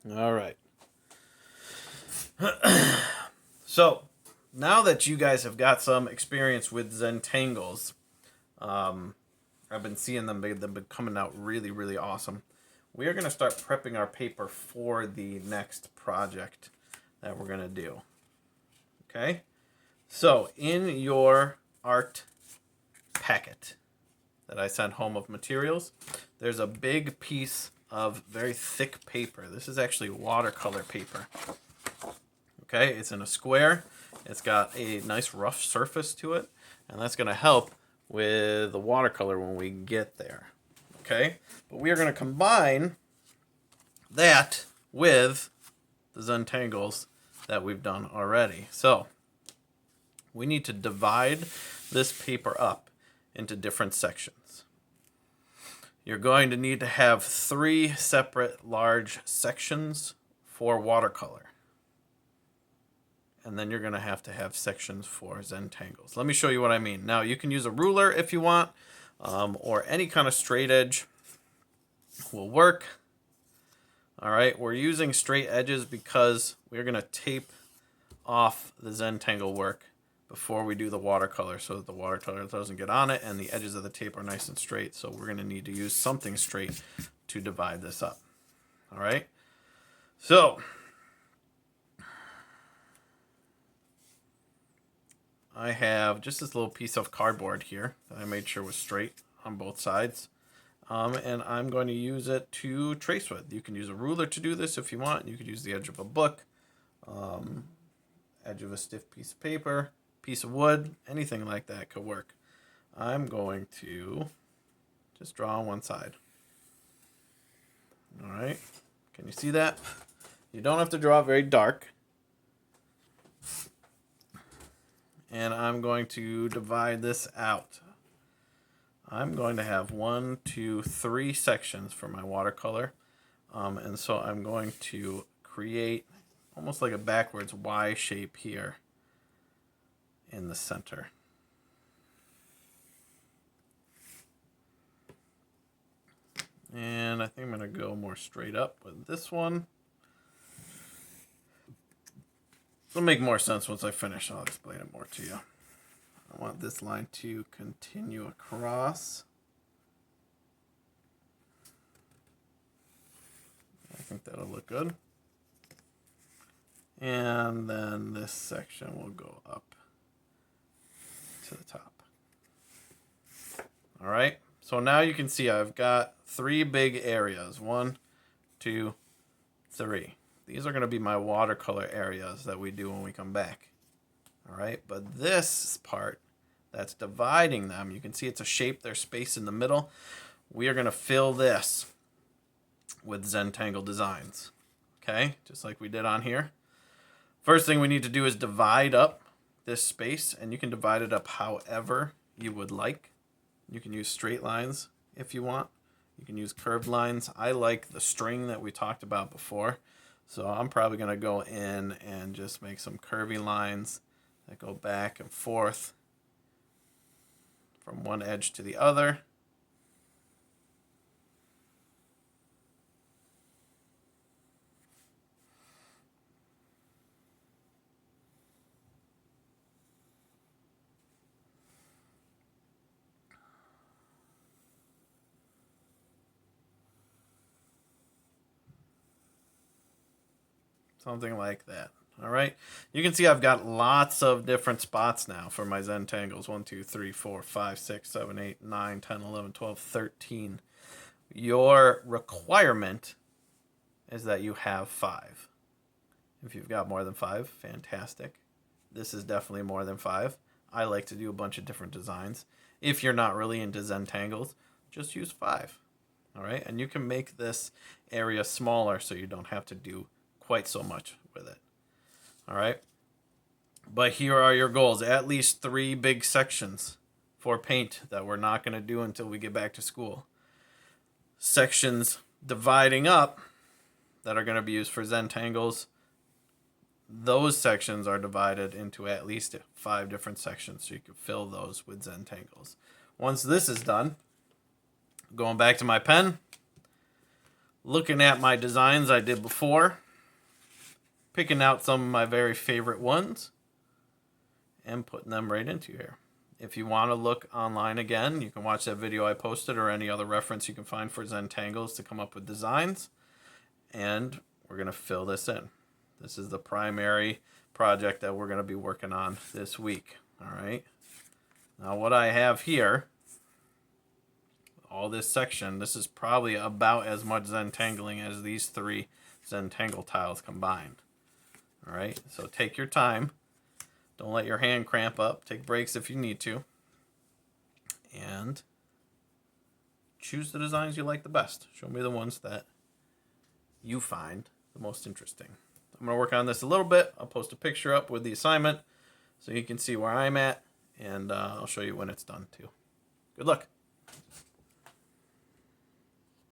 All right. So, now that you guys have got some experience with Zentangles, um, I've been seeing them, they've been coming out really, really awesome. We are going to start prepping our paper for the next project that we're going to do. Okay? So, in your art packet that I sent home of materials, there's a big piece of very thick paper. This is actually watercolor paper. Okay, it's in a square. It's got a nice rough surface to it, and that's going to help with the watercolor when we get there. Okay, but we are going to combine that with the Zentangles that we've done already. So we need to divide this paper up into different sections. You're going to need to have 3 separate large sections for watercolor. And then you're going to have sections for Zentangles. Let me show you what I mean. Now, you can use a ruler if you want, or any kind of straight edge will work. All right, we're using straight edges because we're going to tape off the Zentangle work before we do the watercolor so that the watercolor doesn't get on it and the edges of the tape are nice and straight. So we're going to need to use something straight to divide this up. All right, so I have just this little piece of cardboard here that I made sure was straight on both sides. And I'm going to use it to trace with. You can use a ruler to do this if you want. You could use the edge of a book, edge of a stiff piece of paper, piece of wood, anything like that could work. I'm going to just draw on one side. All right, can you see that? You don't have to draw very dark. And I'm going to divide this out. I'm going to have 1, 2, 3 sections for my watercolor. And so I'm going to create almost like a backwards Y shape here in the center. And I think I'm going to go more straight up with this one. It'll make more sense once I finish. I'll explain it more to you. I want this line to continue across. I think that'll look good. And then this section will go up to the top. All right, so now you can see I've got 3 big areas. 1, 2, 3. These are going to be my watercolor areas that we do when we come back. All right, but this part that's dividing them, you can see it's a shape, there's space in the middle. We are going to fill this with Zentangle designs. Okay, just like we did on here. First thing we need to do is divide up this space, and you can divide it up however you would like. You can use straight lines if you want. You can use curved lines. I like the string that we talked about before. So I'm probably going to go in and just make some curvy lines that go back and forth from one edge to the other. Something like that. All right. You can see I've got lots of different spots now for my Zentangles. 1, 2, 3, 4, 5, 6, 7, 8, 9, 10, 11, 12, 13. Your requirement is that you have 5. If you've got more than 5, fantastic. This is definitely more than 5. I like to do a bunch of different designs. If you're not really into Zentangles, just use 5. All right. And you can make this area smaller so you don't have to do quite so much with it. All right. But here are your goals. At least 3 big sections for paint that we're not going to do until we get back to school. Sections dividing up that are going to be used for Zentangles. Those sections are divided into at least 5 different sections so you can fill those with Zentangles. Once this is done, going back to my pen, looking at my designs I did before, picking out some of my very favorite ones, and putting them right into here. If you want to look online again, you can watch that video I posted or any other reference you can find for Zentangles to come up with designs. And we're going to fill this in. This is the primary project that we're going to be working on this week. All right. Now what I have here, all this section, this is probably about as much Zentangling as these 3 Zentangle tiles combined. All right. So take your time. Don't let your hand cramp up. Take breaks if you need to. And choose the designs you like the best. Show me the ones that you find the most interesting. I'm going to work on this a little bit. I'll post a picture up with the assignment so you can see where I'm at. And I'll show you when it's done too. Good luck.